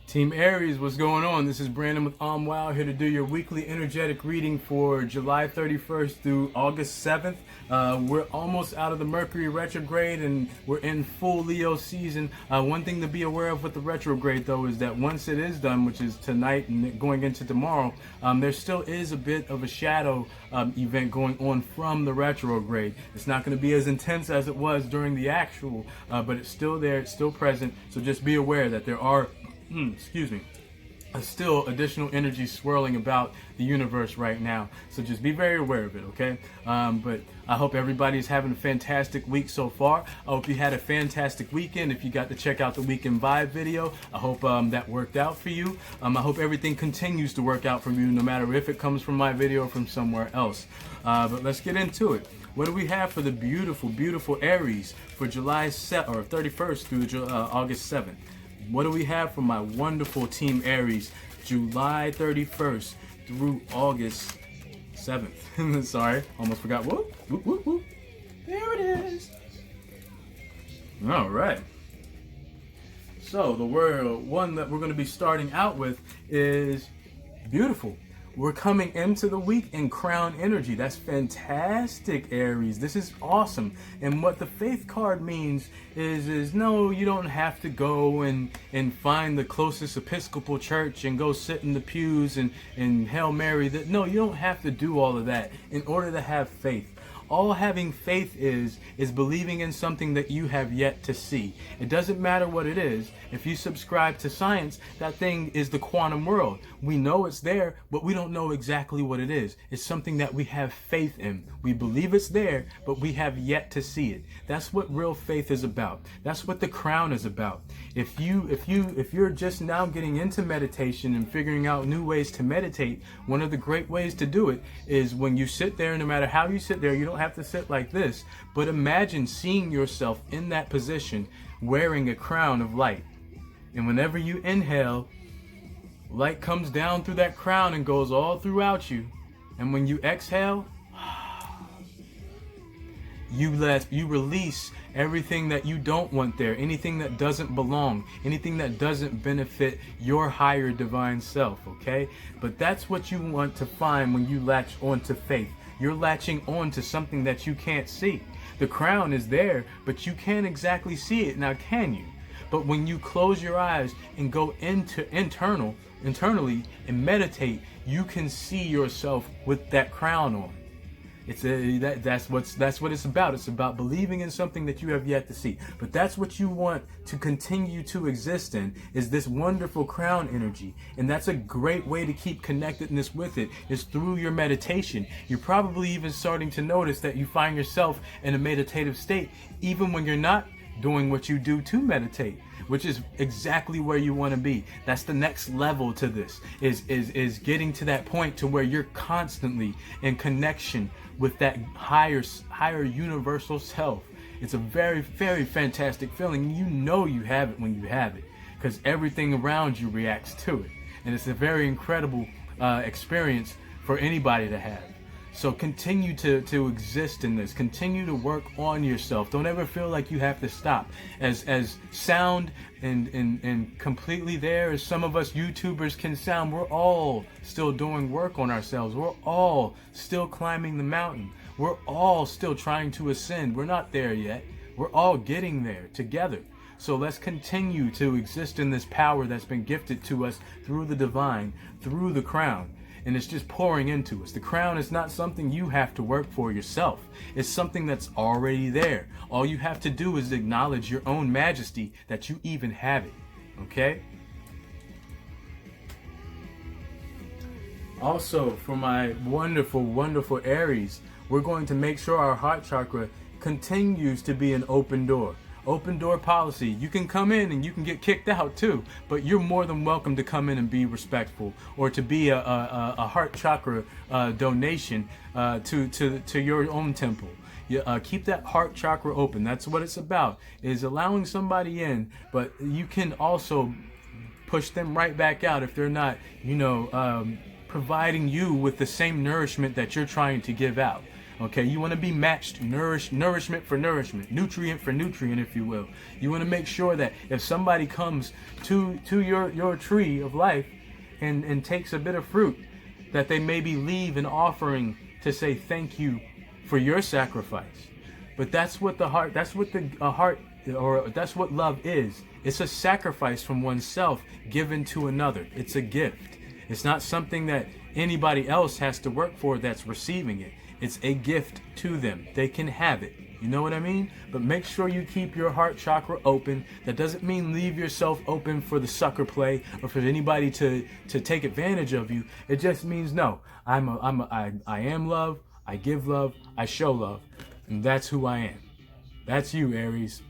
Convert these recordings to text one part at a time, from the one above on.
Team Aries, what's going on? This is Brandon with Wow here to do your weekly energetic reading for July 31st through August 7th. We're almost out of the Mercury retrograde and we're in full Leo season. One thing to be aware of with the retrograde though is that once it is done, which is tonight and going into tomorrow, there still is a bit of a shadow event going on from the retrograde. It's not going to be as intense as it was during the actual, but it's still there, it's still present. So just be aware that there are still additional energy swirling about the universe right now. So just be very aware of it, okay? But I hope everybody's having a fantastic week so far. I hope you had a fantastic weekend. If you got to check out the Weekend Vibe video, I hope that worked out for you. I hope everything continues to work out for you, no matter if it comes from my video or from somewhere else. But let's get into it. What do we have for the beautiful, beautiful Aries for July 31st through August 7th? What do we have for my wonderful Team Aries, July 31st through August 7th? Sorry, almost forgot. Whoop, whoop, whoop, whoop. There it is. All right. So the one that we're going to be starting out with is beautiful. We're coming into the week in crown energy. That's fantastic, Aries. This is awesome. And what the faith card means is no, you don't have to go and find the closest Episcopal church and go sit in the pews and Hail Mary. No, you don't have to do all of that in order to have faith. All having faith is believing in something that you have yet to see. It doesn't matter what it is. If you subscribe to science, that thing is the quantum world. We know it's there, but we don't know exactly what it is. It's something that we have faith in. We believe it's there, but we have yet to see it. That's what real faith is about. That's what the crown is about. If you're just now getting into meditation and figuring out new ways to meditate, one of the great ways to do it is when you sit there, no matter how you sit there, you don't have to sit like this, but imagine seeing yourself in that position wearing a crown of light. And whenever you inhale, light comes down through that crown and goes all throughout you. And when you exhale, you release everything that you don't want there, anything that doesn't belong, anything that doesn't benefit your higher divine self, okay? But that's what you want to find when you latch onto faith. You're latching on to something that you can't see. The crown is there, but you can't exactly see it. Now, can you? But when you close your eyes and go internally and meditate, you can see yourself with that crown on. That's what it's about. It's about believing in something that you have yet to see. But that's what you want to continue to exist in, is this wonderful crown energy. And that's a great way to keep connectedness with it, is through your meditation. You're probably even starting to notice that you find yourself in a meditative state, even when you're not doing what you do to meditate, which is exactly where you want to be. That's the next level to this, is getting to that point to where you're constantly in connection with that higher universal self. It's a very, very fantastic feeling. You know you have it when you have it, because everything around you reacts to it. And it's a very incredible experience for anybody to have. So continue to exist in this. Continue to work on yourself. Don't ever feel like you have to stop. As sound and completely there as some of us YouTubers can sound, we're all still doing work on ourselves. We're all still climbing the mountain. We're all still trying to ascend. We're not there yet. We're all getting there together. So let's continue to exist in this power that's been gifted to us through the divine, through the crown. And it's just pouring into us. The crown is not something you have to work for yourself. It's something that's already there. All you have to do is acknowledge your own majesty that you even have it. Okay? Also, for my wonderful, wonderful Aries, we're going to make sure our heart chakra continues to be an open door. Open door policy. You can come in and you can get kicked out too, but you're more than welcome to come in and be respectful, or to be a heart chakra donation to your own temple. Keep that heart chakra open. That's what it's about, is allowing somebody in, but you can also push them right back out if they're not, providing you with the same nourishment that you're trying to give out. Okay, you want to be matched, nourishment for nourishment, nutrient for nutrient, if you will. You want to make sure that if somebody comes to your tree of life and takes a bit of fruit, that they maybe leave an offering to say thank you for your sacrifice. But that's what that's what love is. It's a sacrifice from oneself given to another. It's a gift. It's not something that anybody else has to work for that's receiving it. It's a gift to them. They can have it. You know what I mean? But make sure you keep your heart chakra open. That doesn't mean leave yourself open for the sucker play or for anybody to take advantage of you. It just means no. I am love. I give love. I show love. And that's who I am. That's you, Aries.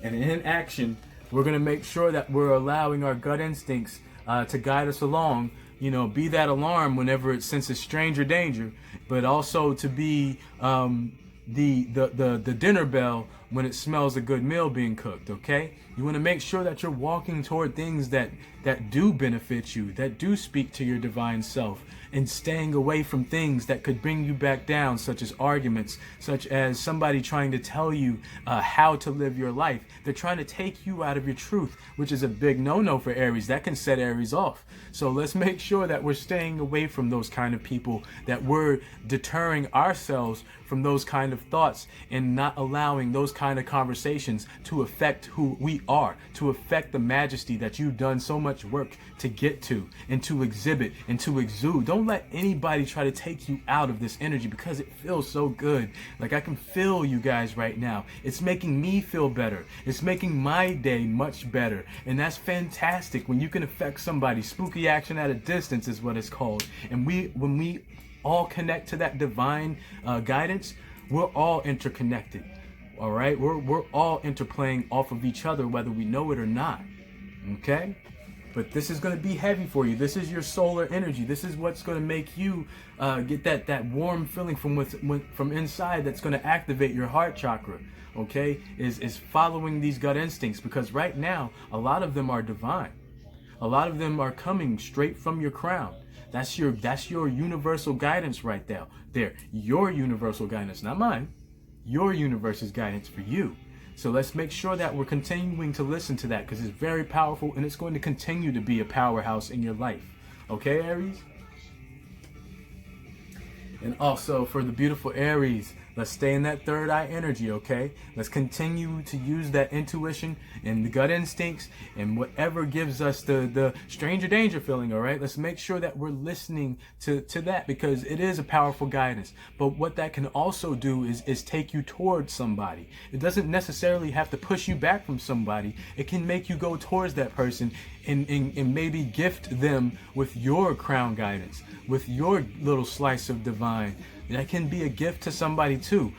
And in action, we're going to make sure that we're allowing our gut instincts to guide us along. You know, be that alarm whenever it senses stranger danger, but also to be the dinner bell when it smells a good meal being cooked. Okay, you want to make sure that you're walking toward things that do benefit you, that do speak to your divine self, and staying away from things that could bring you back down, such as arguments, such as somebody trying to tell you how to live your life. They're trying to take you out of your truth, which is a big no-no for Aries. That can set Aries off. So let's make sure that we're staying away from those kind of people, that we're deterring ourselves from those kind of thoughts and not allowing those kind of conversations to affect who we are, to affect the majesty that you've done so much work to get to and to exhibit and to exude. Don't let anybody try to take you out of this energy, because it feels so good. Like, I can feel you guys right now. It's making me feel better. It's making my day much better. And that's fantastic when you can affect somebody. Spooky action at a distance is what it's called. And when we all connect to that divine guidance, we're all interconnected. All right, we're all interplaying off of each other, whether we know it or not. Okay, but this is going to be heavy for you. This is your solar energy. This is what's going to make you get that warm feeling from inside. That's going to activate your heart chakra. Okay, is following these gut instincts, because right now a lot of them are divine. A lot of them are coming straight from your crown. That's your universal guidance right there. Your universal guidance, not mine. Your universe's guidance for you. So let's make sure that we're continuing to listen to that, because it's very powerful and it's going to continue to be a powerhouse in your life. Okay, Aries? And also for the beautiful Aries, let's stay in that third eye energy, okay? Let's continue to use that intuition and the gut instincts and whatever gives us the stranger danger feeling, all right? Let's make sure that we're listening to that, because it is a powerful guidance. But what that can also do is take you towards somebody. It doesn't necessarily have to push you back from somebody. It can make you go towards that person and maybe gift them with your crown guidance, with your little slice of divine. That can be a gift to somebody too.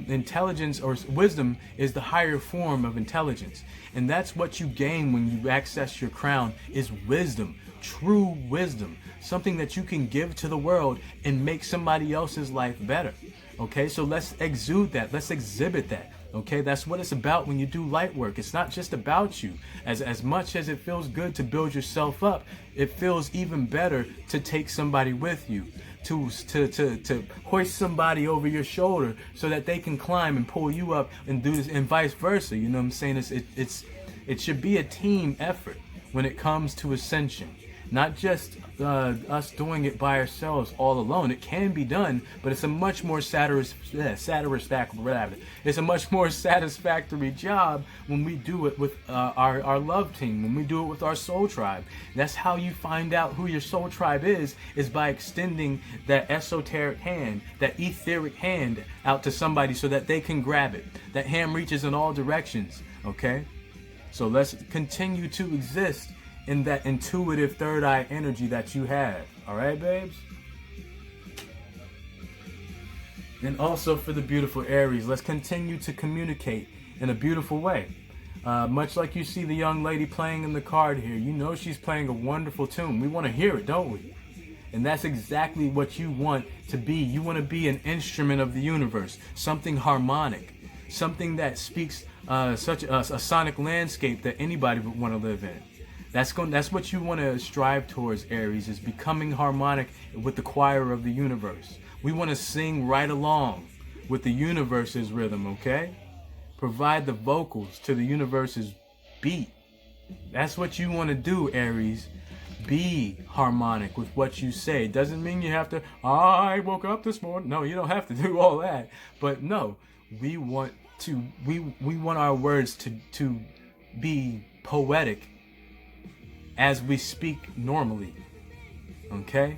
Intelligence or wisdom is the higher form of intelligence. And that's what you gain when you access your crown, is wisdom, true wisdom. Something that you can give to the world and make somebody else's life better. Okay, so let's exude that. Let's exhibit that. Okay, that's what it's about when you do light work. It's not just about you. As much as it feels good to build yourself up, it feels even better to take somebody with you, to hoist somebody over your shoulder so that they can climb and pull you up and do this, and vice versa. You know what I'm saying? It should be a team effort when it comes to ascension. Not just us doing it by ourselves all alone. It can be done, but it's a much more satisfactory job when we do it with our love team, when we do it with our soul tribe. That's how you find out who your soul tribe is by extending that esoteric hand, that etheric hand out to somebody so that they can grab it. That hand reaches in all directions, okay? So let's continue to exist in that intuitive third eye energy that you have. All right, babes? And also for the beautiful Aries, let's continue to communicate in a beautiful way. Much like you see the young lady playing in the card here, you know she's playing a wonderful tune. We want to hear it, don't we? And that's exactly what you want to be. You want to be an instrument of the universe, something harmonic, something that speaks such a sonic landscape that anybody would want to live in. That's what you want to strive towards, Aries, is becoming harmonic with the choir of the universe. We want to sing right along with the universe's rhythm, okay? Provide the vocals to the universe's beat. That's what you want to do, Aries. Be harmonic with what you say. Doesn't mean you have to, I woke up this morning. No, you don't have to do all that. But no, we want our words to be poetic as we speak normally. Okay?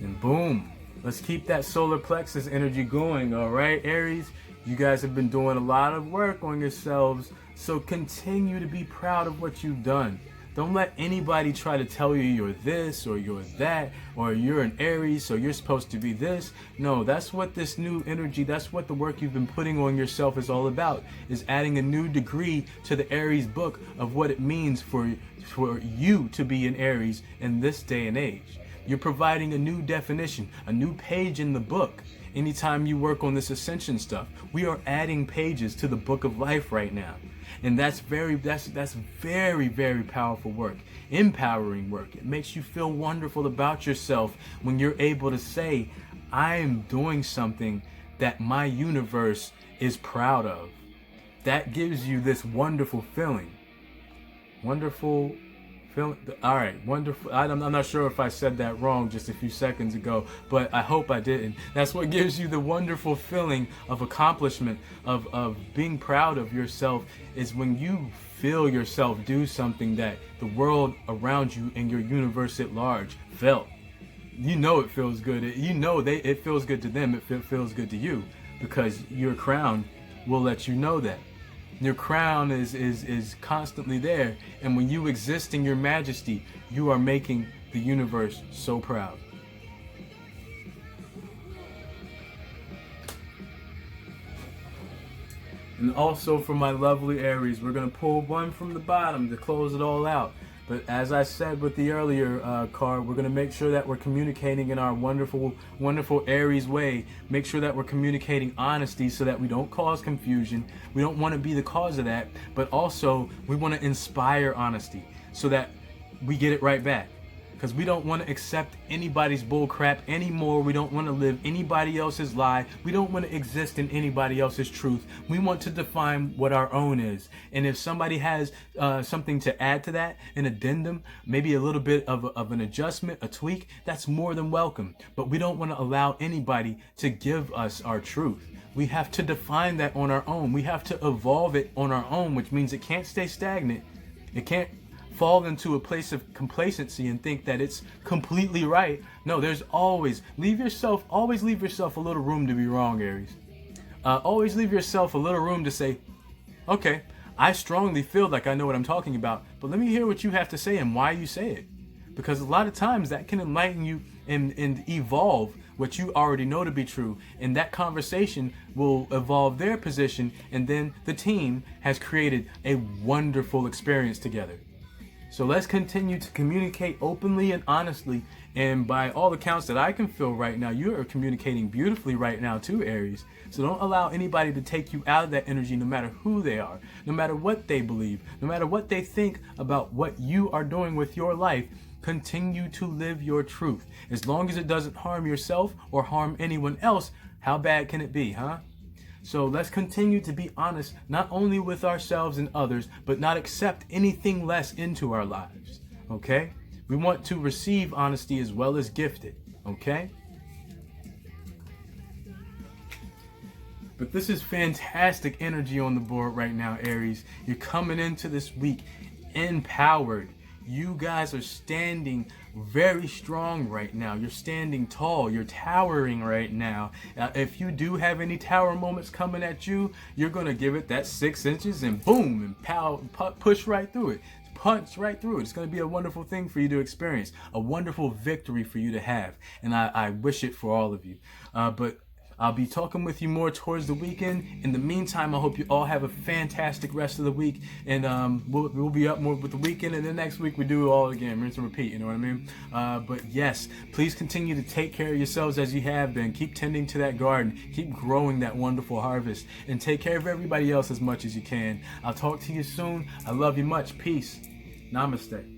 And boom. Let's keep that solar plexus energy going, all right, Aries? You guys have been doing a lot of work on yourselves, so continue to be proud of what you've done. Don't let anybody try to tell you you're this or you're that, or you're an Aries, so you're supposed to be this. No, that's what this new energy, that's what the work you've been putting on yourself is all about, is adding a new degree to the Aries book of what it means for you to be an Aries in this day and age. You're providing a new definition, a new page in the book. Anytime you work on this ascension stuff, we are adding pages to the book of life right now. And that's very, very powerful work, empowering work. It makes you feel wonderful about yourself when you're able to say, I am doing something that my universe is proud of. That gives you this wonderful feeling. Wonderful feeling. All right, wonderful. I'm not sure if I said that wrong just a few seconds ago, but I hope I didn't. That's what gives you the wonderful feeling of accomplishment, of being proud of yourself, is when you feel yourself do something that the world around you and your universe at large felt. You know it feels good. You know it feels good to them. It feels good to you, because your crown will let you know that. Your crown is constantly there, and when you exist in your majesty, you are making the universe so proud. And also for my lovely Aries, we're going to pull one from the bottom to close it all out. But as I said with the earlier card, we're going to make sure that we're communicating in our wonderful, wonderful Aries way. Make sure that we're communicating honesty so that we don't cause confusion. We don't want to be the cause of that. But also, we want to inspire honesty so that we get it right back. Because we don't want to accept anybody's bull crap anymore. We don't want to live anybody else's lie. We don't want to exist in anybody else's truth. We want to define what our own is. And if somebody has something to add to that, an addendum, maybe a little bit of an adjustment, a tweak, that's more than welcome. But we don't want to allow anybody to give us our truth. We have to define that on our own. We have to evolve it on our own, which means it can't stay stagnant. It can't fall into a place of complacency and think that it's completely right. No, there's always leave yourself a little room to be wrong, Aries. Always leave yourself a little room to say, okay, I strongly feel like I know what I'm talking about, but let me hear what you have to say and why you say it. Because a lot of times that can enlighten you and evolve what you already know to be true. And that conversation will evolve their position, and then the team has created a wonderful experience together. So let's continue to communicate openly and honestly. And by all accounts that I can feel right now, you are communicating beautifully right now too, Aries. So don't allow anybody to take you out of that energy, no matter who they are, no matter what they believe, no matter what they think about what you are doing with your life. Continue to live your truth. As long as it doesn't harm yourself or harm anyone else, how bad can it be, huh? So let's continue to be honest, not only with ourselves and others, but not accept anything less into our lives, okay? We want to receive honesty as well as gift it, okay? But this is fantastic energy on the board right now, Aries. You're coming into this week empowered. You guys are standing very strong right now. You're standing tall. You're towering right now. If you do have any tower moments coming at you, you're going to give it that 6 inches and boom, and push right through it. Punch right through it. It's going to be a wonderful thing for you to experience. A wonderful victory for you to have. And I wish it for all of you. But I'll be talking with you more towards the weekend. In the meantime, I hope you all have a fantastic rest of the week, and we'll be up more with the weekend, and then next week we do it all again, rinse and repeat, you know what I mean? But yes, please continue to take care of yourselves as you have been. Keep tending to that garden, keep growing that wonderful harvest, and take care of everybody else as much as you can. I'll talk to you soon. I love you much. Peace. Namaste.